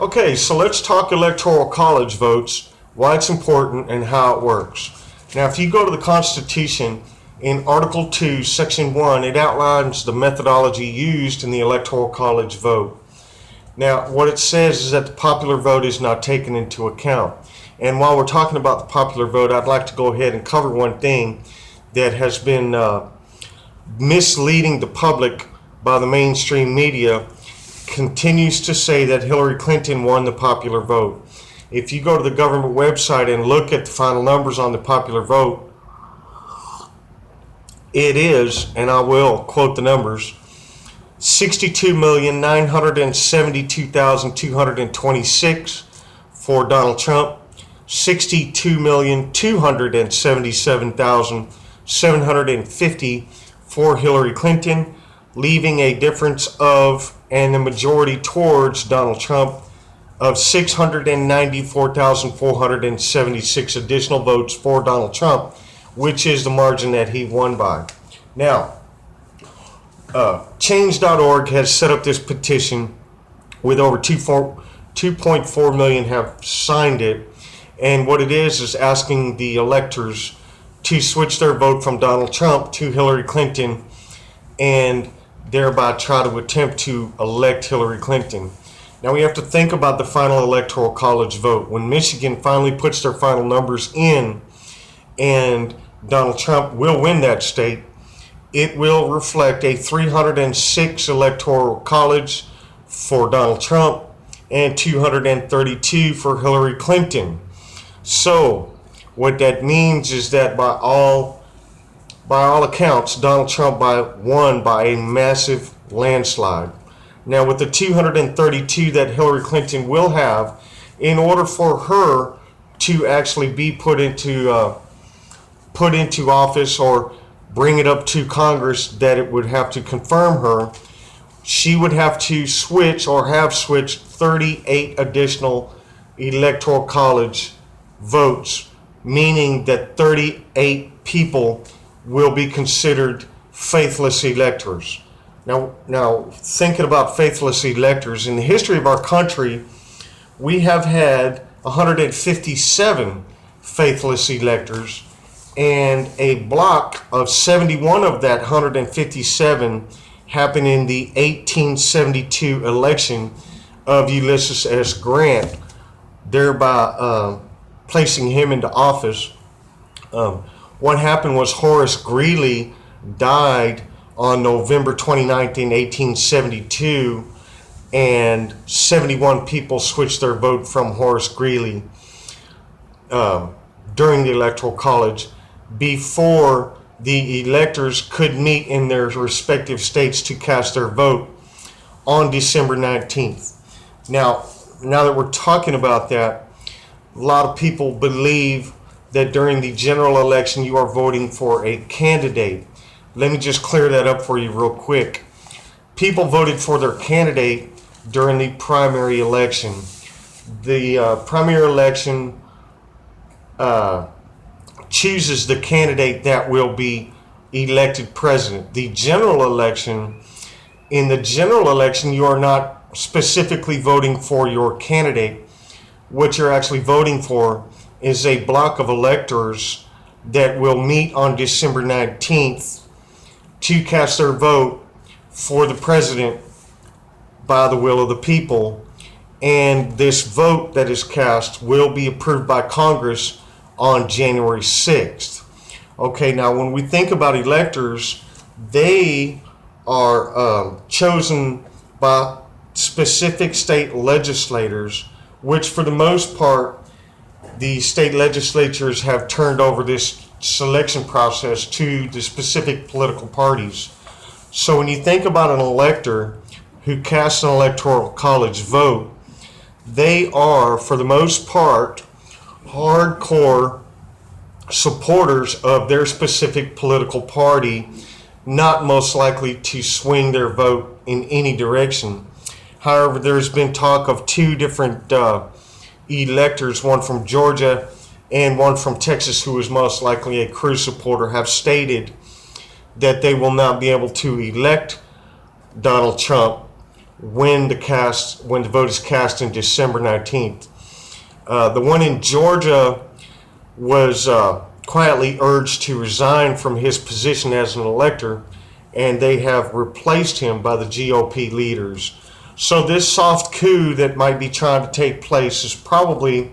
Okay, so let's talk electoral college votes, why it's important, and how it works. Now, if you go to the Constitution, in Article 2, Section 1, it outlines the methodology used in the electoral college vote. Now, what it says is that the popular vote is not taken into account. And while we're talking about the popular vote, I'd like to go ahead and cover one thing that has been misleading the public by the mainstream media. Continues to say that Hillary Clinton won the popular vote. If you go to the government website and look at the final numbers on the popular vote, it is, and I will quote the numbers, 62,972,226 for Donald Trump, 62,277,750 for Hillary Clinton, leaving a difference of, and the majority towards Donald Trump, of 694,476 additional votes for Donald Trump, which is the margin that he won by. Now, Change.org has set up this petition with over 2.4 million have signed it. And what it is asking the electors to switch their vote from Donald Trump to Hillary Clinton and thereby try to attempt to elect Hillary Clinton. Now we have to think about the final electoral college vote. When Michigan finally puts their final numbers in and Donald Trump will win that state, it will reflect a 306 electoral college for Donald Trump and 232 for Hillary Clinton. So what that means is that by all accounts, Donald Trump won by a massive landslide. Now, with the 232 that Hillary Clinton will have, in order for her to actually be put into office or bring it up to Congress, that it would have to confirm her, she would have to switch or have switched 38 additional electoral college votes, meaning that 38 people will be considered faithless electors. Now, thinking about faithless electors, in the history of our country, we have had 157 faithless electors, and a block of 71 of that 157 happened in the 1872 election of Ulysses S. Grant, thereby placing him into office. What happened was Horace Greeley died on November 29th in 1872, and 71 people switched their vote from Horace Greeley during the Electoral College before the electors could meet in their respective states to cast their vote on December 19th. Now that we're talking about that, a lot of people believe that during the general election you are voting for a candidate. Let me just clear that up for you real quick. People voted for their candidate during the primary election. The primary election chooses the candidate that will be elected president. The general election, in the general election, you are not specifically voting for your candidate. What you're actually voting for is a block of electors that will meet on December 19th to cast their vote for the president by the will of the people. And this vote that is cast will be approved by Congress on January 6th. Okay, now when we think about electors, they are chosen by specific state legislators, which for the most part, the state legislatures have turned over this selection process to the specific political parties. So when you think about an elector who casts an electoral college vote, they are, for the most part, hardcore supporters of their specific political party, not most likely to swing their vote in any direction. However, there's been talk of two different electors, one from Georgia and one from Texas, who is most likely a Cruz supporter, have stated that they will not be able to elect Donald Trump when the vote is cast in December 19th. The one in Georgia was quietly urged to resign from his position as an elector, and they have replaced him by the GOP leaders. So this soft coup that might be trying to take place is probably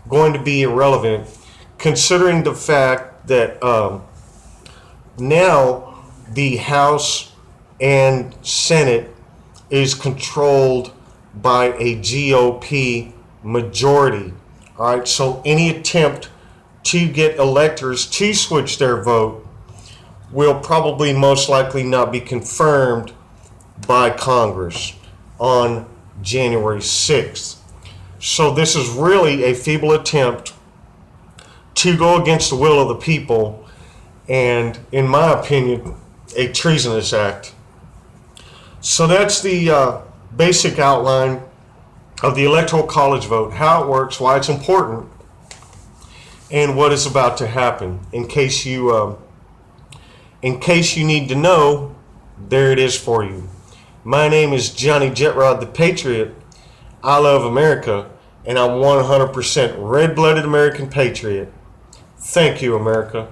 going to be irrelevant, considering the fact that now the House and Senate is controlled by a GOP majority. All right, so any attempt to get electors to switch their vote will probably most likely not be confirmed by Congress on January 6th. So this is really a feeble attempt to go against the will of the people, and in my opinion, a treasonous act. So that's the basic outline of the Electoral College vote, how it works, why it's important, and what is about to happen. In case you need to know, there it is for you. My name is Johnny Jetrod the Patriot. I love America, and I'm 100% red-blooded American patriot. Thank you, America.